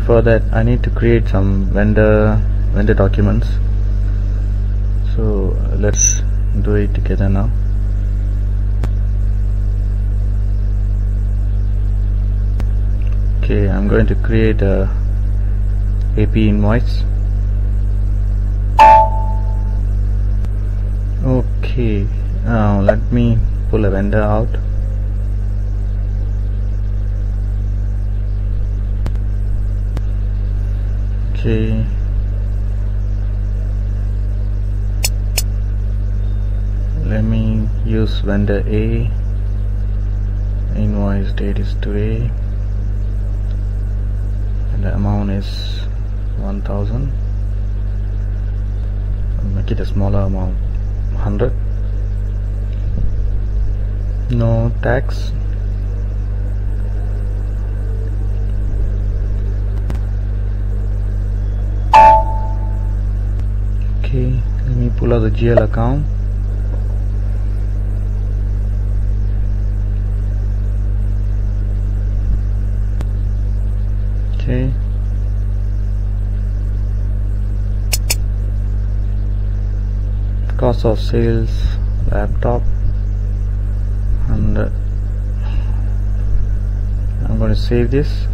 before that I need to create some vendor documents, so let's do it together now. Okay, I'm going to create a AP invoice. Okay, now let me pull a vendor out. Okay, let me use vendor A. Invoice date is today and the amount is 1000. I'll make it a smaller amount, 100. No tax. Okay, let me pull out the GL account. Okay, cost of sales, laptop, and I'm going to save this,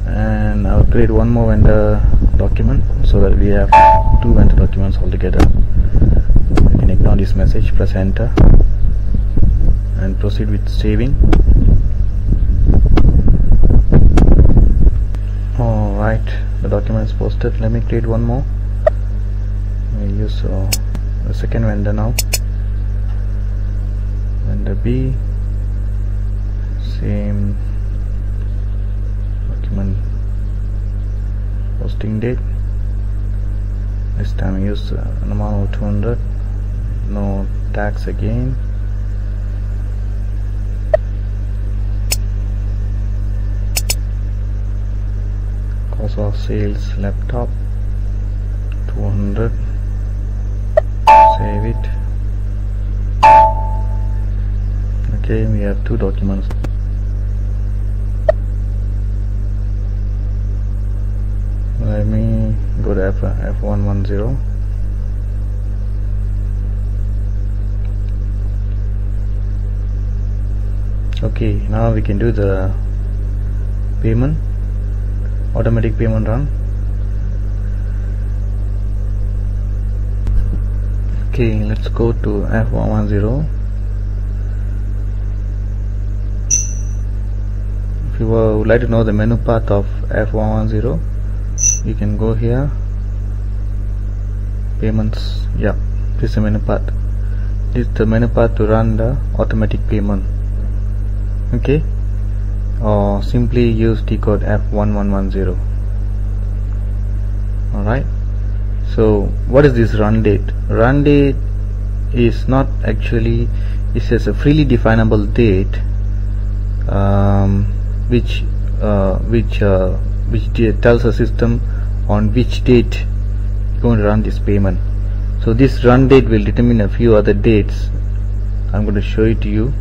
and I'll create one more vendor document so that we have two vendor documents altogether. You can ignore this message, press enter and proceed with saving. Alright, the document is posted. Let me create one more. I use the second vendor now. Vendor B, same document, posting date. This time I use an amount of 200. No tax again. Cost of sales, laptop, 200. Save it. Okay, we have two documents. Let me go to F110. Okay, now we can do the payment, automatic payment run. Okay, let's go to F110. If you would like to know the menu path of F110, you can go here, payments. Yeah, this is the menu path. This is the menu path to run the automatic payment. Okay, or simply use T code F1110. Alright, so what is this run date? Run date is not actually, it says a freely definable date which tells the system on which date you're going to run this payment. So this run date will determine a few other dates. I'm going to show it to you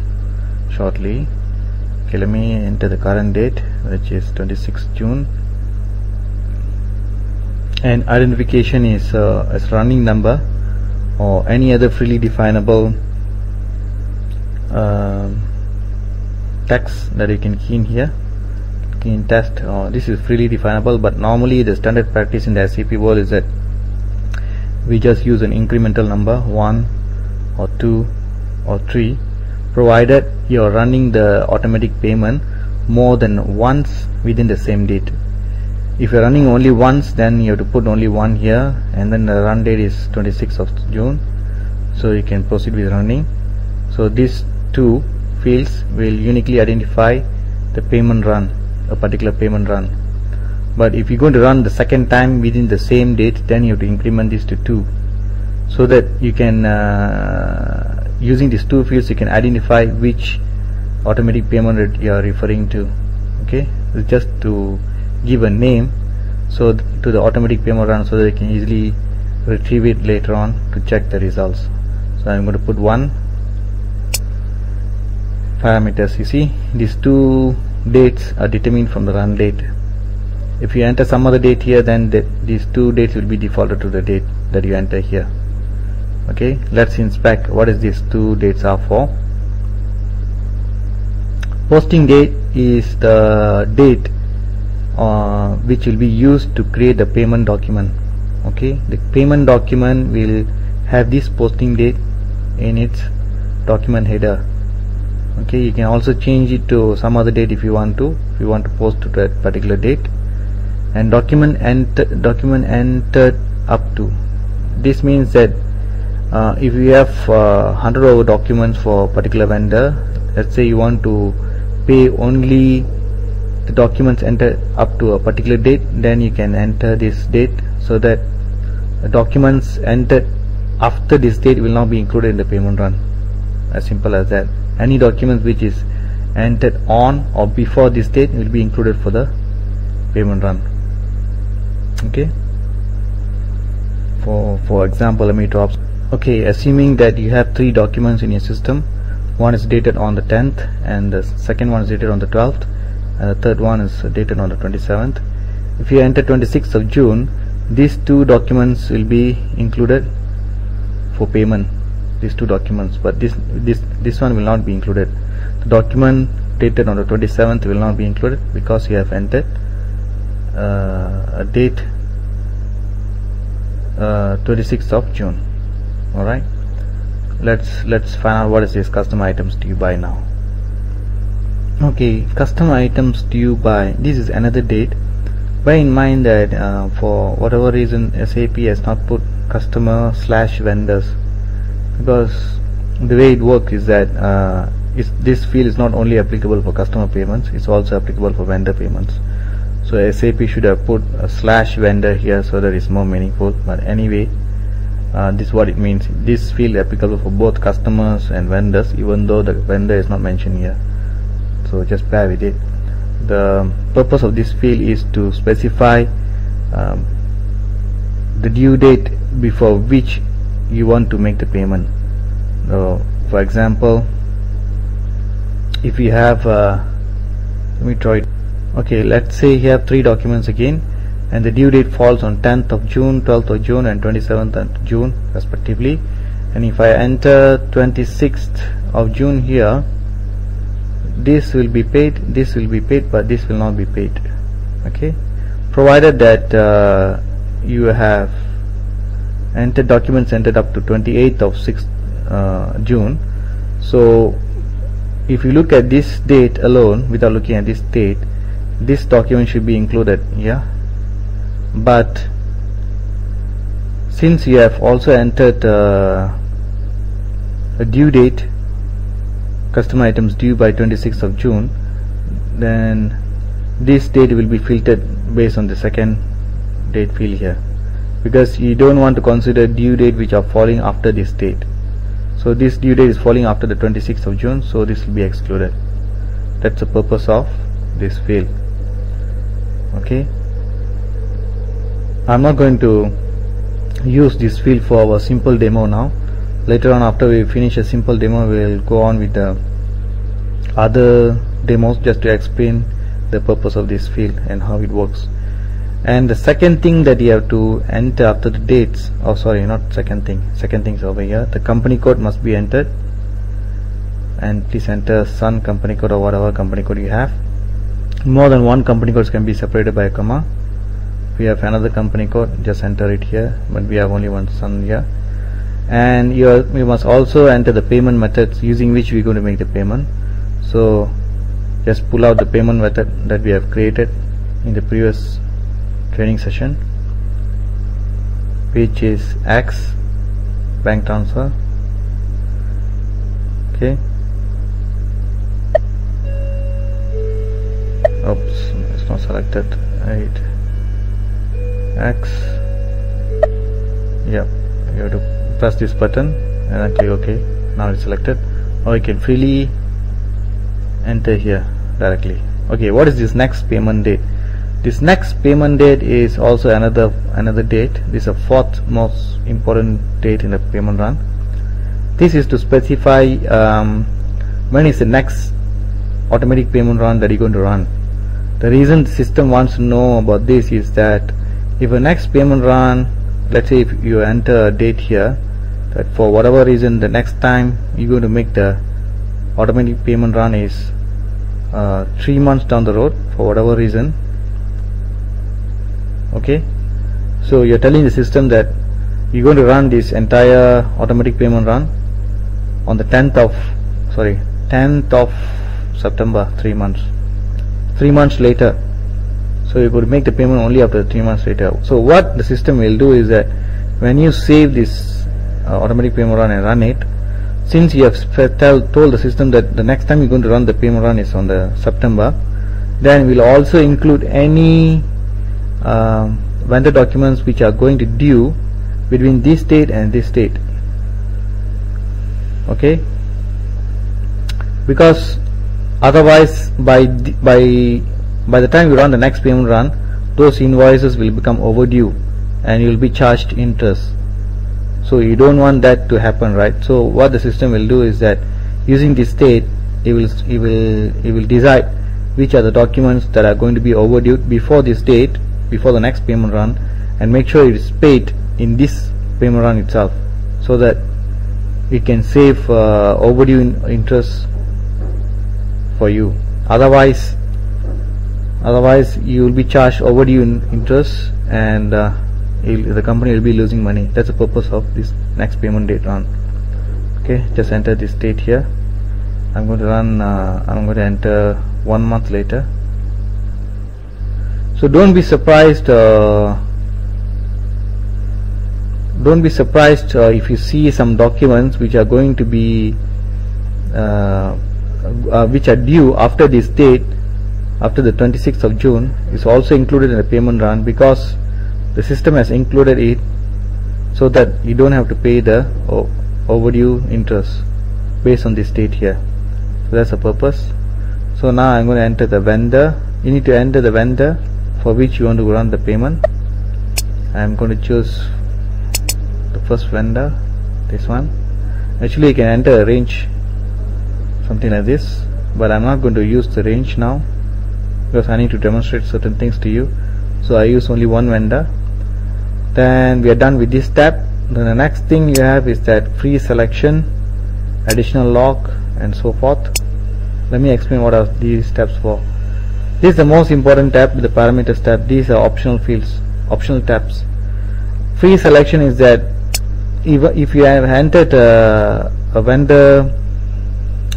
shortly. Okay, let me enter the current date, which is 26th June, and identification is as running number or any other freely definable text that you can key in here. Key in test. This is freely definable, but normally the standard practice in the SAP world is that we just use an incremental number 1 or 2 or 3, provided you are running the automatic payment more than once within the same date. If you are running only once, then you have to put only 1 here, and then the run date is 26th of June, so you can proceed with running. So these two fields will uniquely identify the payment run, a particular payment run. But if you're going to run the second time within the same date, then you have to increment this to 2, so that you can using these two fields you can identify which automatic payment that you are referring to. Okay, it's just to give a name so to the automatic payment run, so that you can easily retrieve it later on to check the results. So I'm going to put 1 parameters. You see, these two dates are determined from the run date. If you enter some other date here, then these two dates will be defaulted to the date that you enter here. Okay, let's inspect what is these two dates are for. Posting date is the date which will be used to create the payment document. Okay, the payment document will have this posting date in its document header. Okay, you can also change it to some other date if you want to post to that particular date. And document entered up to, this means that if you have 100 over documents for a particular vendor, let's say you want to pay only the documents entered up to a particular date, then you can enter this date, so that the documents entered after this date will not be included in the payment run. As simple as that. Any document which is entered on or before this date will be included for the payment run. Okay, for example, let me drop. Okay, assuming that you have 3 documents in your system, one is dated on the 10th, and the second one is dated on the 12th, and the third one is dated on the 27th. If you enter 26th of June, these 2 documents will be included for payment, these 2 documents, but this one will not be included. The document dated on the 27th will not be included because you have entered a date 26th of June. Alright, let's find out what is this custom items due by now. Okay, custom items due by, this is another date. Bear in mind that for whatever reason SAP has not put customer / vendors, because the way it works is that this field is not only applicable for customer payments, it's also applicable for vendor payments. So SAP should have put a / vendor here so that it's more meaningful, but anyway, this is what it means. This field is applicable for both customers and vendors, even though the vendor is not mentioned here, so just bear with it. The purpose of this field is to specify the due date before which you want to make the payment. For example, if you have let me try it. Okay, let's say you have 3 documents again, and the due date falls on 10th of June, 12th of June and 27th of June respectively. And if I enter 26th of June here, this will be paid, this will be paid, but this will not be paid. Okay, provided that you have entered documents entered up to 28th of June. So if you look at this date alone without looking at this date, this document should be included. Yeah, but since you have also entered a due date, customer items due by 26th of June, then this date will be filtered based on the second date field here, because you don't want to consider due date which are falling after this date. So this due date is falling after the 26th of June, so this will be excluded. That's the purpose of this field. Okay, I'm not going to use this field for our simple demo now. Later on, after we finish a simple demo, we will go on with the other demos just to explain the purpose of this field and how it works. And the second thing that you have to enter after the dates, oh sorry, not second thing is over here. The company code must be entered, and please enter Sun company code or whatever company code you have. More than one company codes can be separated by a comma. If you have another company code, just enter it here, but we have only one Sun here. And you must also enter the payment methods using which we're going to make the payment. So just pull out the payment method that we have created in the previous training session, which is X bank transfer. Okay, oops, it's not selected. Right, X, yeah, you have to press this button and then click OK. Now it's selected, or you can freely enter here directly. Okay, what is this next payment date? This next payment date is also another date. This is the 4th most important date in the payment run. This is to specify when is the next automatic payment run that you're going to run. The reason the system wants to know about this is that if a next payment run, let's say if you enter a date here, that for whatever reason the next time you're going to make the automatic payment run is 3 months down the road for whatever reason. Okay, so you're telling the system that you're going to run this entire automatic payment run on the 10th of September, 3 months. 3 months later, so you could make the payment only after 3 months later. So what the system will do is that when you save this automatic payment run and run it, since you have told the system that the next time you're going to run the payment run is on the September, then we'll also include any vendor documents which are going to due between this date and this date. Okay, because otherwise by the time you run the next payment run, those invoices will become overdue and you will be charged interest. So you don't want that to happen, right? So what the system will do is that using this date, it will decide which are the documents that are going to be overdue before this date, before the next payment run, and make sure it is paid in this payment run itself, so that it can save overdue interest for you. Otherwise you will be charged overdue interest, and the company will be losing money. That's the purpose of this next payment date run. Okay, just enter this date here. I'm going to enter 1 month later. So don't be surprised if you see some documents which are going to be which are due after this date, after the 26th of June, is also included in the payment run, because the system has included it so that you don't have to pay the overdue interest based on this date here. So that's the purpose. So now I'm going to enter the vendor. You need to enter the vendor for which you want to run the payment. I'm going to choose the first vendor, this one. Actually you can enter a range, something like this, but I'm not going to use the range now because I need to demonstrate certain things to you. So I use only one vendor. Then we are done with this step. Then the next thing you have is that free selection, additional lock, and so forth. Let me explain what are these steps for. This is the most important tab, the parameters tab. These are optional fields, optional tabs. Free selection is that if you have entered a vendor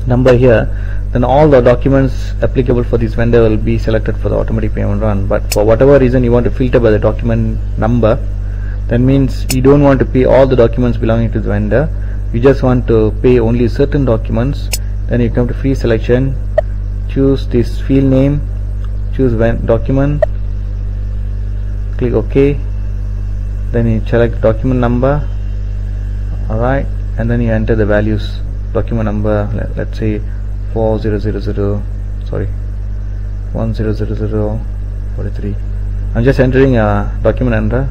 number here, then all the documents applicable for this vendor will be selected for the automatic payment run. But for whatever reason you want to filter by the document number, that means you don't want to pay all the documents belonging to the vendor, you just want to pay only certain documents. Then you come to free selection, choose this field name, choose document, click OK, then you select document number, alright, and then you enter the values. Document number, let's say 100043. I'm just entering a document number.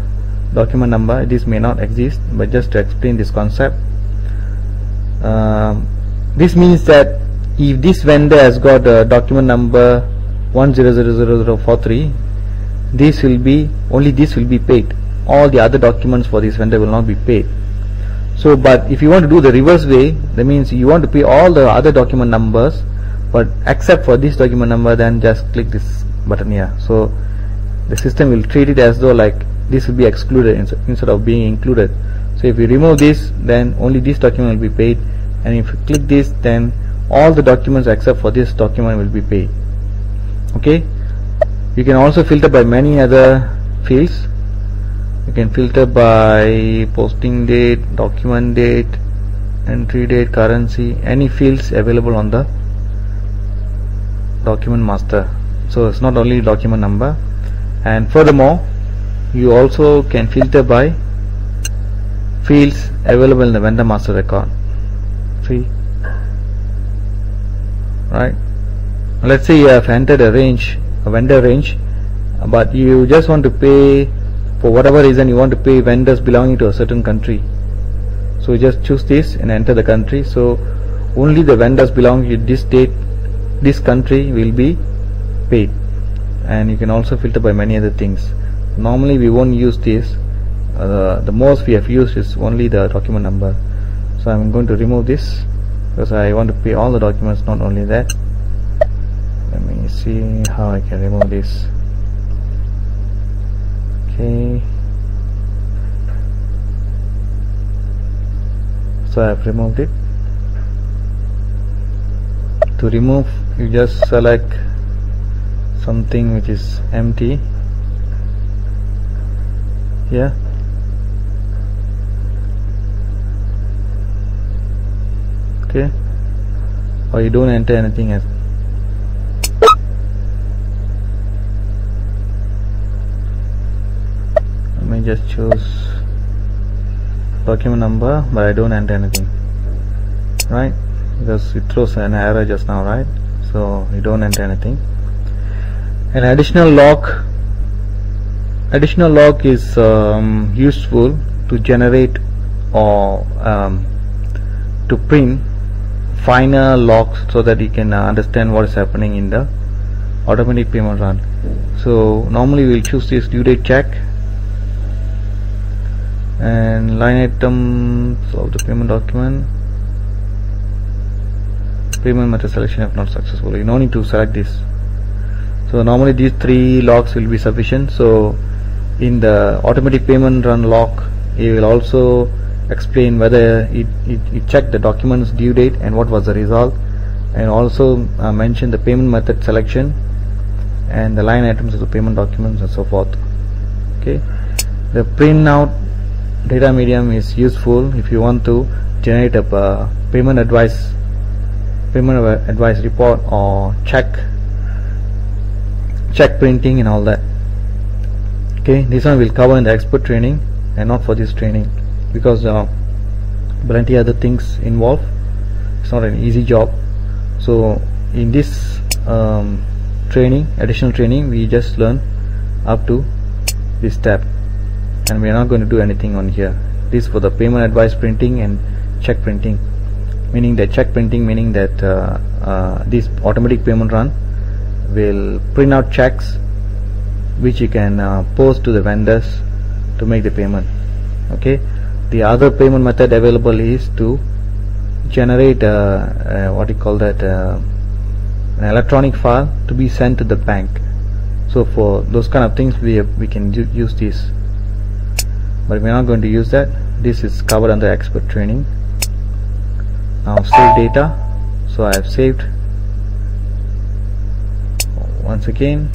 This may not exist, but just to explain this concept, this means that if this vendor has got a document number 100043, this will be paid. All the other documents for this vendor will not be paid. So, but if you want to do the reverse way, that means you want to pay all the other document numbers, but except for this document number, then just click this button here. So the system will treat it as though like this will be excluded instead of being included. So if you remove this, then only this document will be paid, and if you click this, then all the documents except for this document will be paid. Okay, you can also filter by many other fields. You can filter by posting date, document date, entry date, currency, any fields available on the document master. So it's not only document number, and furthermore you also can filter by fields available in the vendor master record. See, right? Let's say you have entered a vendor range, but you just want to pay, for whatever reason you want to pay vendors belonging to a certain country. So you just choose this and enter the country. So only the vendors belonging to this date, this country will be paid, and you can also filter by many other things. Normally we won't use this. The most we have used is only the document number. So I'm going to remove this because I want to pay all the documents, not only that. Let me see how I can remove this. Okay, so I have removed it. To remove, you just select something which is empty here. Okay, or you don't enter anything else. Let me just choose document number, but I don't enter anything, right? Because it throws an error just now, right? So you don't enter anything. An additional log is useful to generate or to print finer logs so that you can understand what is happening in the automatic payment run. So normally we will choose this due date check and line items of the payment document. Payment method selection if not successful. You no need to select this. So normally these 3 logs will be sufficient. So in the automatic payment run log, it will also explain whether it checked the document's due date and what was the result, and also mention the payment method selection and the line items of the payment documents and so forth. Okay, the print out data medium is useful if you want to generate a payment advice report or check printing and all that. Okay, this one will cover in the expert training and not for this training, because plenty other things involved. It's not an easy job. So in this additional training, we just learn up to this tab, and we are not going to do anything on here. This for the payment advice printing and check printing, meaning that this automatic payment run will print out checks which you can post to the vendors to make the payment. Okay, the other payment method available is to generate what you call that an electronic file to be sent to the bank. So for those kind of things we can use this, but we're not going to use that. This is covered under expert training. Now save data. So I have saved. Once again,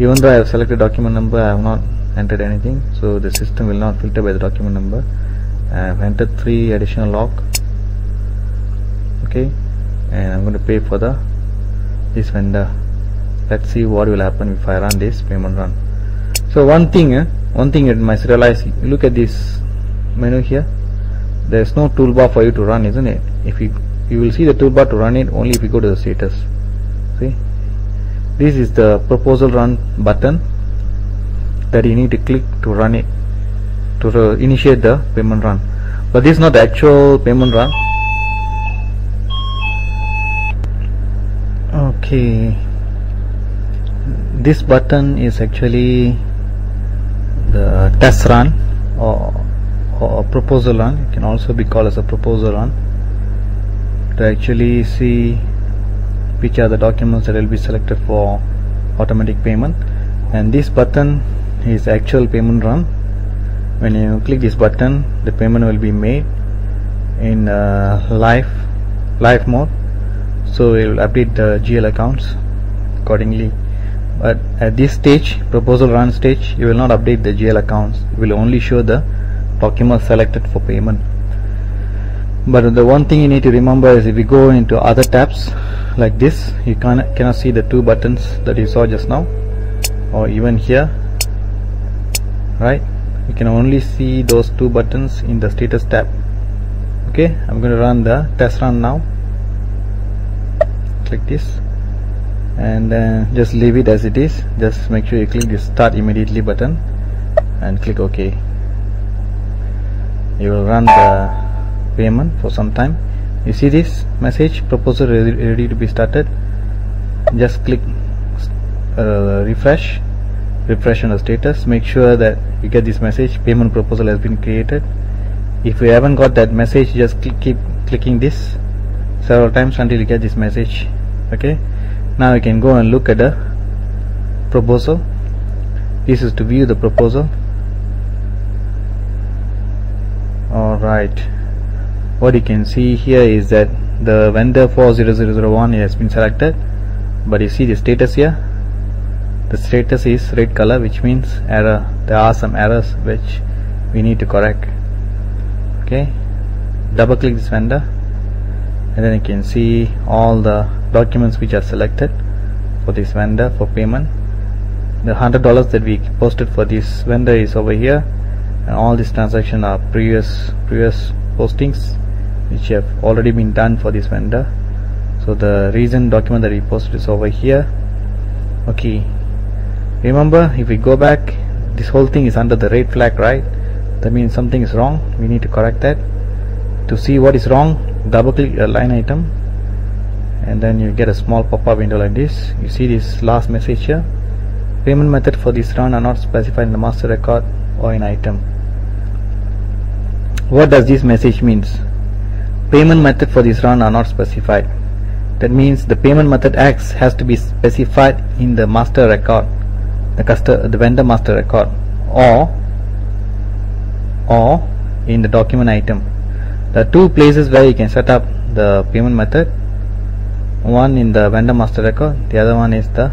even though I have selected document number, I have not entered anything, so the system will not filter by the document number. I have entered 3 additional log. Okay, and I'm going to pay for this vendor. Let's see what will happen if I run this payment run. So one thing you must realize, look at this menu here. There is no toolbar for you to run, isn't it? If you will see the toolbar to run it only if you go to the status. See, this is the proposal run button that you need to click to run it, to initiate the payment run. But this is not the actual payment run. Okay, this button is actually the test run or proposal run. It can also be called as a proposal run, to actually see which are the documents that will be selected for automatic payment. And this button is actual payment run. When you click this button, the payment will be made in live mode, so it will update the GL accounts accordingly. But at this stage, proposal run stage, you will not update the GL accounts. It will only show the documents selected for payment. But the one thing you need to remember is if you go into other tabs like this, you cannot see the 2 buttons that you saw just now, or even here, right? You can only see those 2 buttons in the status tab. Okay, I'm going to run the test run now. Click this and just leave it as it is. Just make sure you click this start immediately button and click OK. You will run the payment for some time. You see this message, proposal ready to be started. Just click refresh on the status. Make sure that you get this message, payment proposal has been created. If you haven't got that message, just keep clicking this several times until you get this message. Okay, now you can go and look at the proposal. This is to view the proposal. Alright, what you can see here is that the vendor 40001 has been selected, but you see the status here. The status is red color, which means error. There are some errors which we need to correct. Okay, double click this vendor and then you can see all the documents which are selected for this vendor for payment. The $100 that we posted for this vendor is over here, and all these transactions are previous postings which have already been done for this vendor. So the reason document that we posted is over here. Okay, remember, if we go back, this whole thing is under the red flag, right? That means something is wrong. We need to correct that. To see what is wrong, double click a line item and then you get a small pop-up window like this. You see this last message here, payment method for this run are not specified in the master record or in item. What does this message means? Payment method for this run are not specified. That means the payment method X has to be specified in the master record, the vendor master record, or in the document item. There are two places where you can set up the payment method. One in the vendor master record, the other one is the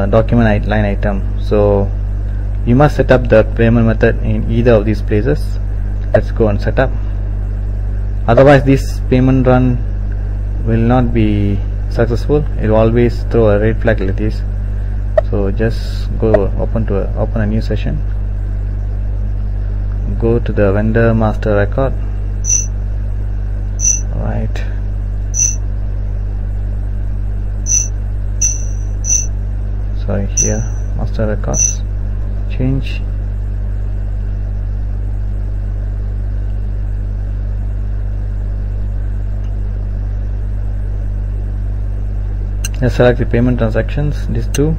document line item. So you must set up the payment method in either of these places. Let's go and set up. Otherwise this payment run will not be successful. It will always throw a red flag like this. So just go open a new session. Go to the vendor master record. Right. Sorry, here master records. Change. Let's select the payment transactions. These two.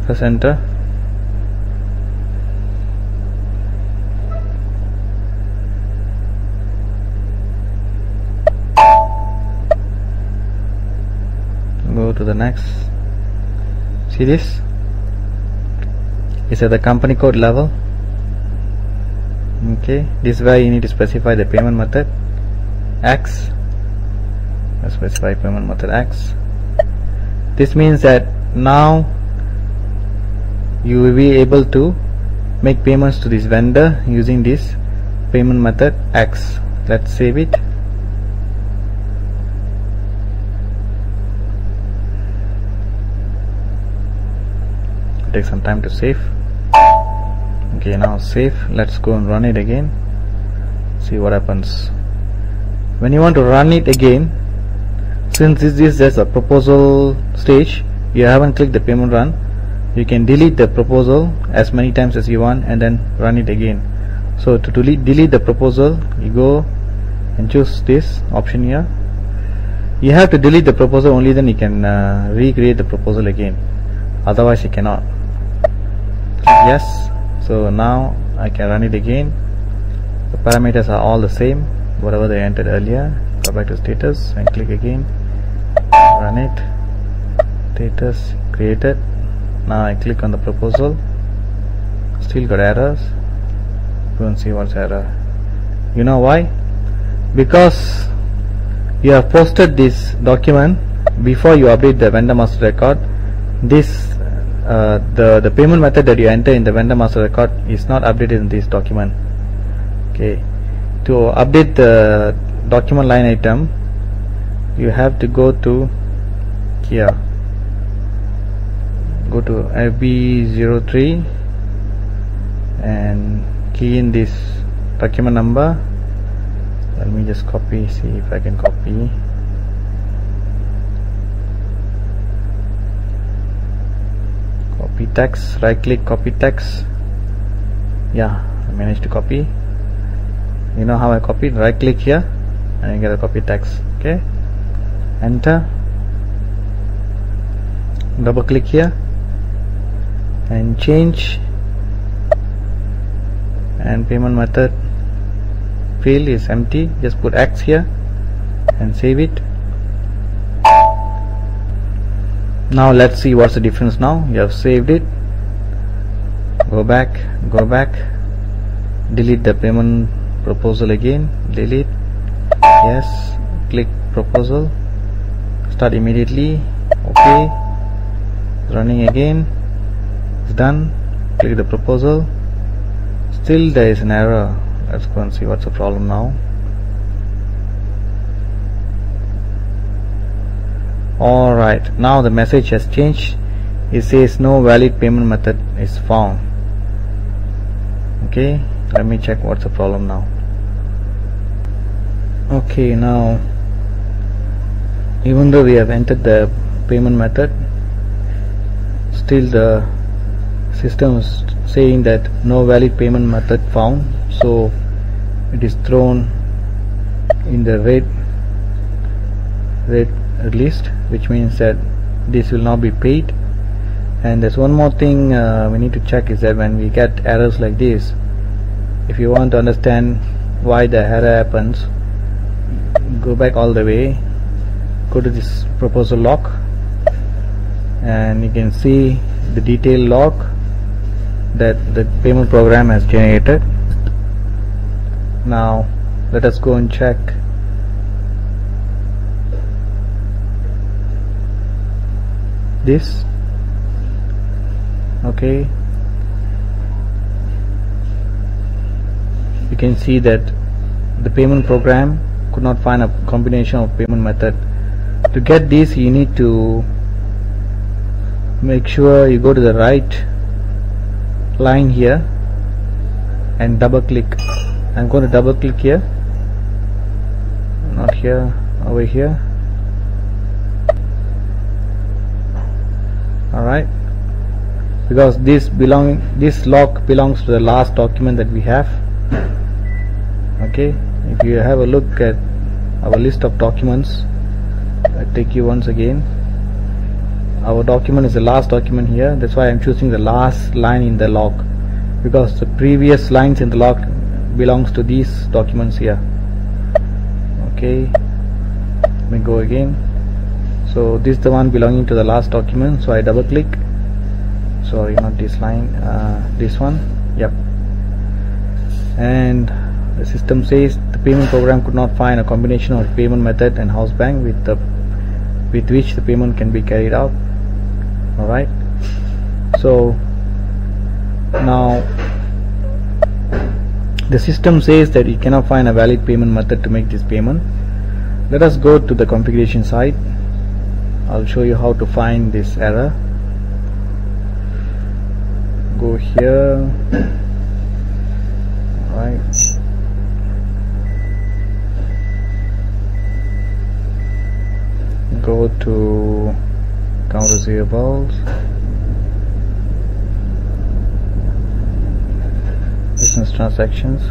Press enter. Go to the next. See this? It's at the company code level. Okay, this is where you need to specify the payment method X. Let's specify payment method X. This means that now you will be able to make payments to this vendor using this payment method X. Let's save it. Take some time to save. Okay, now save. Let's go and run it again. See what happens. When you want to run it again, since this is just a proposal stage, you haven't clicked the payment run, you can delete the proposal as many times as you want and then run it again. So to delete the proposal, you go and choose this option here. You have to delete the proposal, only then you can recreate the proposal again, otherwise you cannot. Yes, so now I can run it again. The parameters are all the same, whatever they entered earlier. Go back to status and click again. Run it. Status created. Now I click on the proposal. Still got errors. Go and see what's error. You know why? Because you have posted this document before you update the vendor master record. This the payment method that you enter in the vendor master record is not updated in this document. Okay, to update the document line item, you have to go to here, go to FB03 and key in this document number. Let me just copy, see if I can copy. Copy text, right click, copy text. Yeah, I managed to copy. You know how I copied? Right click here and you get a copy text. Okay, enter. double click here and change, and payment method field is empty. Just put X here and save it. Now let's see what's the difference. Now you have saved it. Go back, delete the payment proposal again, delete, yes, click proposal, start immediately, okay, running again, it's done, click the proposal, still there is an error. Let's go and see what's the problem now. Alright, now the message has changed. It says no valid payment method is found. Okay, let me check what's the problem now. Okay, now even though we have entered the payment method, still the system is saying that no valid payment method found, so it is thrown in the red list, which means that this will not be paid. And there's one more thing we need to check, is that when we get errors like this, if you want to understand why the error happens, go back all the way, go to this proposal log, and you can see the detailed log that the payment program has generated. Now let us go and check this. Okay, you can see that the payment program could not find a combination of payment method. To get this, you need to make sure you go to the right line here and double click. I'm going to double click here, not here, over here. Alright, because this log belongs to the last document that we have. Okay, if you have a look at our list of documents, I take you once again. Our document is the last document here. That's why I'm choosing the last line in the log, because the previous lines in the log belongs to these documents here. Okay, let me go again. So this is the one belonging to the last document, so I double click. Sorry, not this line, this one. Yep. And the system says the payment program could not find a combination of payment method and house bank with which the payment can be carried out. Alright, so now the system says that it cannot find a valid payment method to make this payment. Let us go to the configuration side. I'll show you how to find this error. Go here. Alright, go to account receivables, business transactions,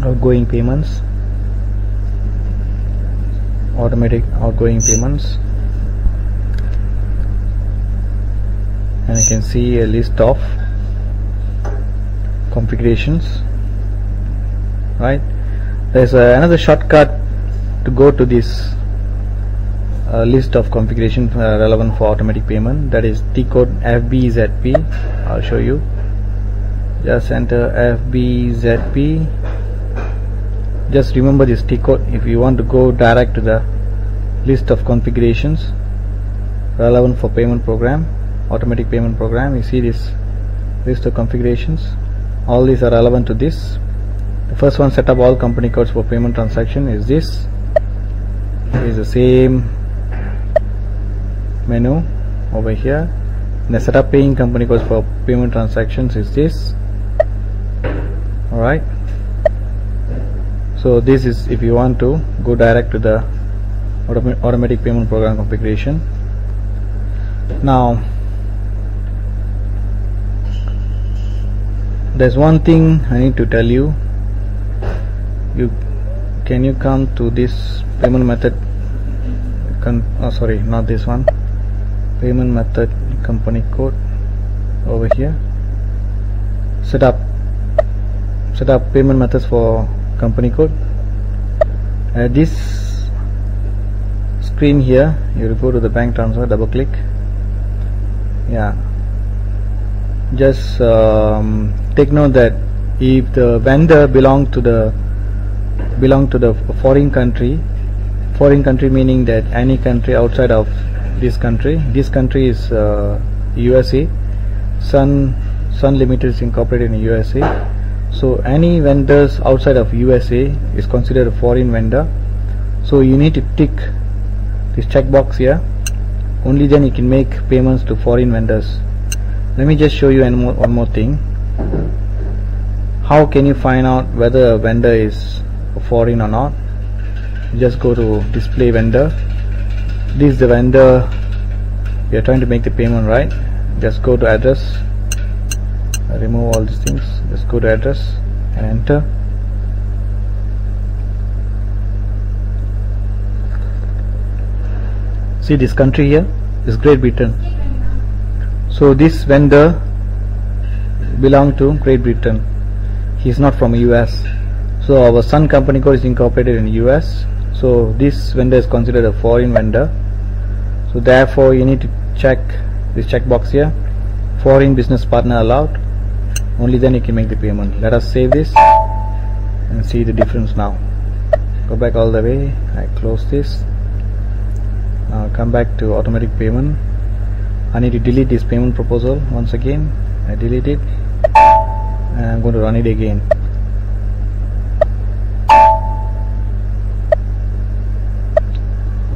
outgoing payments, automatic outgoing payments, and you can see a list of configurations. Right, there's another shortcut to go to this list of configuration relevant for automatic payment, that is T code FBZP. I'll show you. Just enter FBZP. Just remember this T code if you want to go direct to the list of configurations relevant for payment program, automatic payment program. You see this list of configurations, all these are relevant to this. The first one, set up all company codes for payment transaction, is this. It is the same menu over here. And the set up paying company codes for payment transactions is this. Alright, so this is if you want to go direct to the automatic payment program configuration. Now there's one thing I need to tell you. Can you come to this payment method, sorry, not this one, payment method, company code over here. Set up payment methods for company code. At this screen here, you will go to the bank transfer, double click. Yeah, just take note that if the vendor belong to the foreign country meaning that any country outside of this country is USA. Sun Limited is incorporated in USA, so any vendors outside of USA is considered a foreign vendor. So you need to tick this checkbox here. Only then you can make payments to foreign vendors. Let me just show you one more thing. How can you find out whether a vendor is foreign or not? Just go to display vendor. This is the vendor we are trying to make the payment, right? Just go to address, remove all these things, just go to address and enter. See this country here is Great Britain. So this vendor belong to Great Britain. He is not from US. So our Sun company code is incorporated in US. So this vendor is considered a foreign vendor. So therefore you need to check this checkbox here, foreign business partner allowed. Only then you can make the payment. Let us save this and see the difference now. Go back all the way. I close this. Now come back to automatic payment. I need to delete this payment proposal once again. I delete it and I'm going to run it again.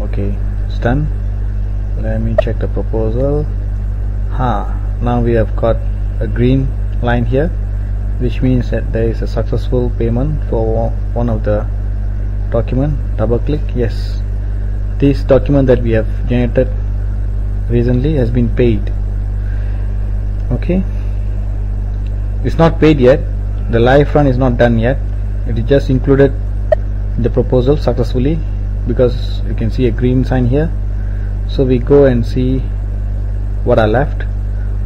Okay, it's done. Let me check the proposal. Now we have got a green line here, which means that there is a successful payment for one of the document. Double click. Yes, this document that we have generated recently has been paid. Okay, it's not paid yet. The live run is not done yet. It is just included in the proposal successfully, because you can see a green sign here. So we go and see what are left.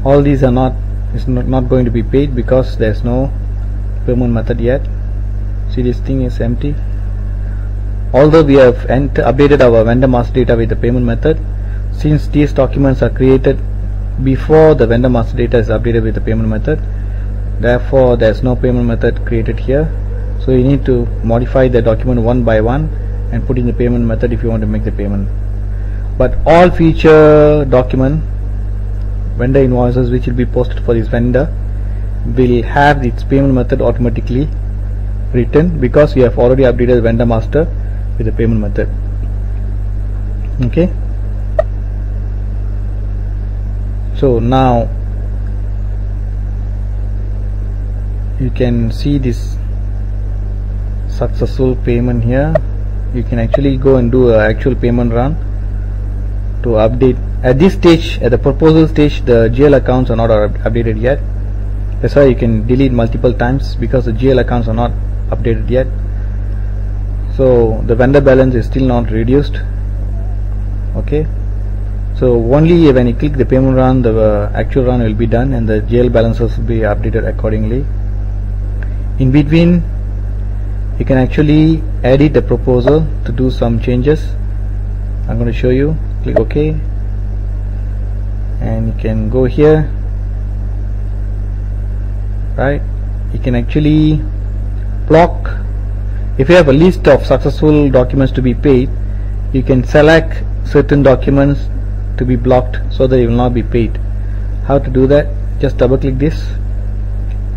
All these are not going to be paid because there's no payment method yet. See, this thing is empty. Although we have updated our vendor master data with the payment method, since these documents are created before the vendor master data is updated with the payment method, therefore there's no payment method created here. So you need to modify the document one by one and put in the payment method if you want to make the payment. But all future document, vendor invoices which will be posted for this vendor, will have its payment method automatically written, because we have already updated the vendor master with the payment method. Okay, so now you can see this successful payment here. You can actually go and do an actual payment run to update. At this stage, at the proposal stage, the GL accounts are not updated yet. That's why you can delete multiple times, because the GL accounts are not updated yet. So the vendor balance is still not reduced. Okay, so only when you click the payment run, the actual run will be done and the GL balances will be updated accordingly. In between, you can actually edit the proposal to do some changes. I'm going to show you. Click OK, and you can go here. Right, you can actually block. If you have a list of successful documents to be paid, you can select certain documents to be blocked so that it will not be paid. How to do that? Just double click this.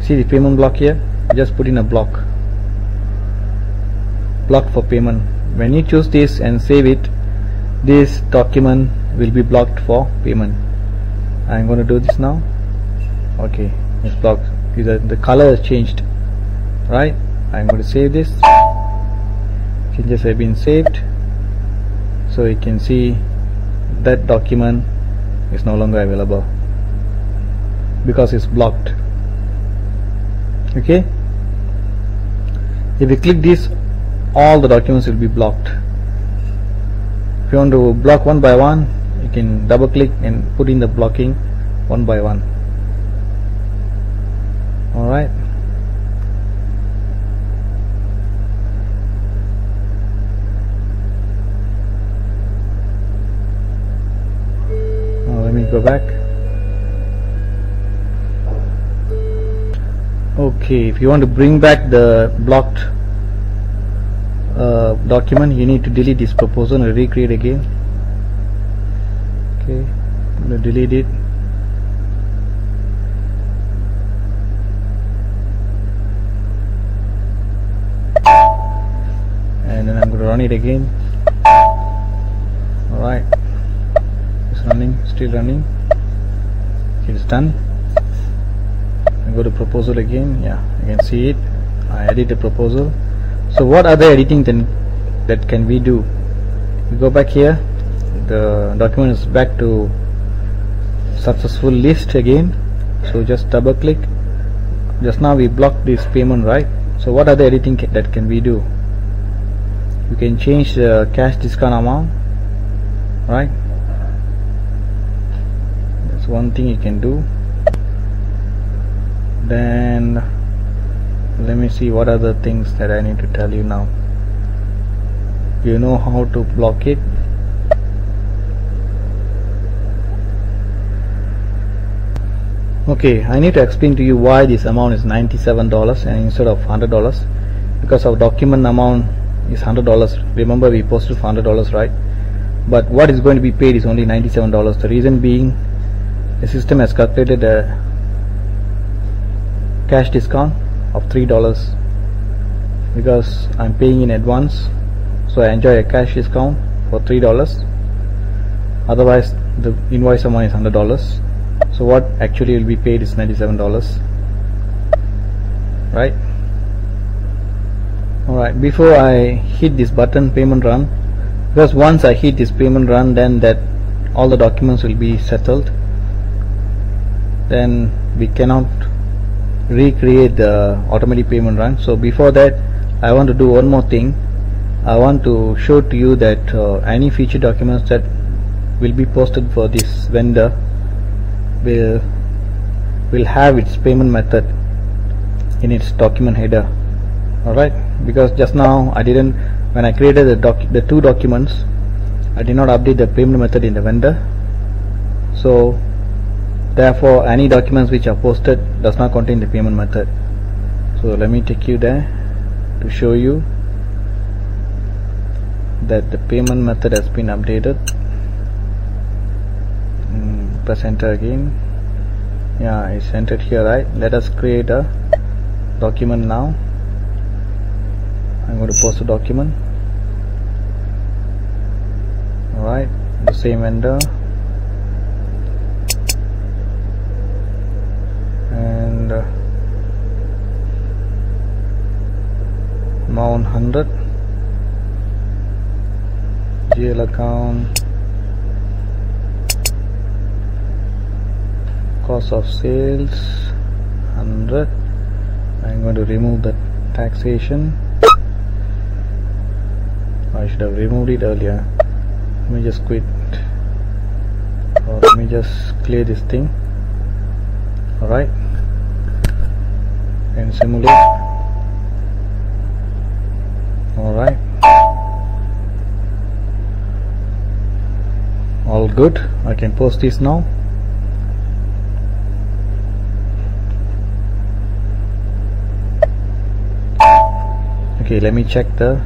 See the payment block here? Just put in a blocked for payment. When you choose this and save it, this document will be blocked for payment. I'm going to do this now. Okay, it's blocked. The color has changed. Right, I'm going to save this. Changes have been saved, so you can see that document is no longer available because it's blocked. Okay, if you click this, all the documents will be blocked. If you want to block one by one, you can double click and put in the blocking one by one. Alright, now let me go back. Okay, if you want to bring back the blocked document, you need to delete this proposal and recreate again. Okay, I'm going to delete it. And then I'm going to run it again. Alright, it's running, still running. Okay, it's done. I go to proposal again. Yeah, you can see it. I edit the proposal. So what other editing then that can we do? We go back here. The document is back to successful list again. So just double click. Just now we blocked this payment, right? So what other editing that can we do? You can change the cash discount amount, right? That's one thing you can do. Then let me see what other things that I need to tell you now. You know how to block it. Okay, I need to explain to you why this amount is $97 and instead of $100, because our document amount is $100. Remember, we posted for $100, right? But what is going to be paid is only $97. The reason being, the system has calculated a cash discount of $3 because I'm paying in advance, so I enjoy a cash discount for $3. Otherwise the invoice amount is $100. So what actually will be paid is $97, right? Alright, before I hit this button payment run, because once I hit this payment run, then that all the documents will be settled, then we cannot recreate the automatic payment run. So before that, I want to do one more thing. I want to show to you that any feature documents that will be posted for this vendor will have its payment method in its document header. Alright, because just now I didn't, when I created the two documents, I did not update the payment method in the vendor. So therefore any documents which are posted does not contain the payment method. So let me take you there to show you that the payment method has been updated. Press enter again. Yeah, it's entered here, right? Let us create a document now. I'm going to post a document. Alright, the same vendor, and amount 100, GL account, cost of sales 100. I'm going to remove the taxation. I should have removed it earlier. Let me just quit, or let me just clear this thing. Alright, and simulate. Alright, all good. I can post this now. Okay, let me check the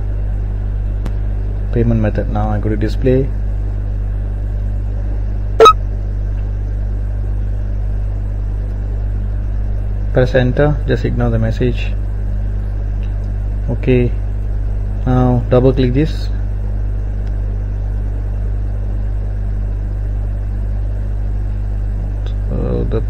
payment method now. I go to display, press enter, just ignore the message. Okay, now double click this. So the